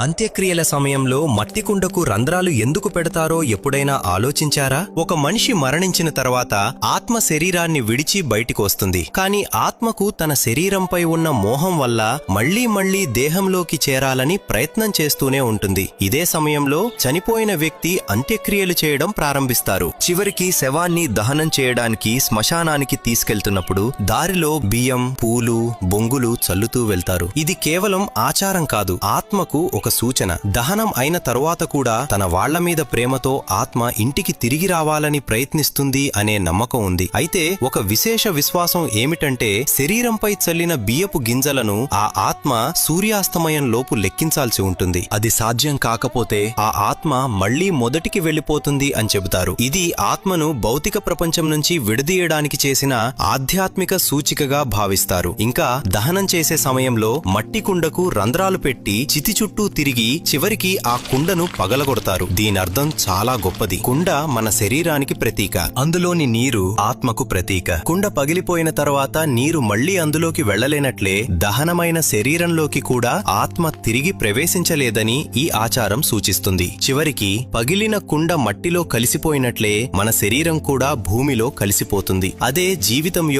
అంత్యక్రియల సమయంలో మట్టి కుండకు రంధ్రాలు ఎందుకు పెడతారో ఎప్పుడైనా ఆలోచించారా? ఒక మనిషి మరణించిన తర్వాత ఆత్మ శరీరాన్ని విడిచి బయటికి వస్తుంది. కాని ఆత్మకు తన శరీరంపై ఉన్న మోహం వల్ల మళ్లీ దేహంలోకి చేరాలని ప్రయత్నం చేస్తూనే ఉంటుంది. ఇదే సమయంలో చనిపోయిన వ్యక్తి అంత్యక్రియలు చేయడం ప్రారంభిస్తారు. చివరికి శవాన్ని దహనం చేయడానికి శ్మశానానికి తీసుకెళ్తున్నప్పుడు దారిలో బియ్యం, పూలు, బొంగులు చల్లుతూ వెళ్తారు. ఇది కేవలం ఆచారం కాదు, ఆత్మకు ఒక సూచన. దహనం అయిన తరువాత కూడా తన వాళ్ల మీద ప్రేమతో ఆత్మ ఇంటికి తిరిగి రావాలని ప్రయత్నిస్తుంది అనే నమ్మకం ఉంది. అయితే ఒక విశేష విశ్వాసం ఏమిటంటే శరీరంపై చల్లిన బియ్యపు గింజలను ఆ ఆత్మ సూర్యాస్తమయం లోపు లెక్కించాల్సి ఉంటుంది. అది సాధ్యం కాకపోతే ఆ ఆత్మ మళ్లీ మొదటికి వెళ్లిపోతుంది అని చెబుతారు. ఇది ఆత్మను భౌతిక ప్రపంచం నుంచి విడదీయడానికి చేసిన ఆధ్యాత్మిక సూచికగా భావిస్తారు. ఇంకా దహనం చేసే సమయంలో మట్టి కుండకు రంధ్రాలు పెట్టి చితి చుట్టూ తిరిగి చివరికి ఆ కుండను పగలగొడతారు. దీనర్థం చాలా గొప్పది. కుండ మన శరీరానికి ప్రతీక, అందులోని నీరు ఆత్మకు ప్రతీక. కుండ పగిలిపోయిన తర్వాత నీరు మళ్లీ అందులోకి వెళ్లలేనట్లే దహనమైన శరీరంలోకి కూడా ఆత్మ తిరిగి ప్రవేశించలేదని ఈ ఆచారం సూచిస్తుంది. చివరికి పగిలిన కుండ మట్టిలో కలిసిపోయినట్లే మన శరీరం కూడా భూమిలో కలిసిపోతుంది. అదే జీవితం యొక్క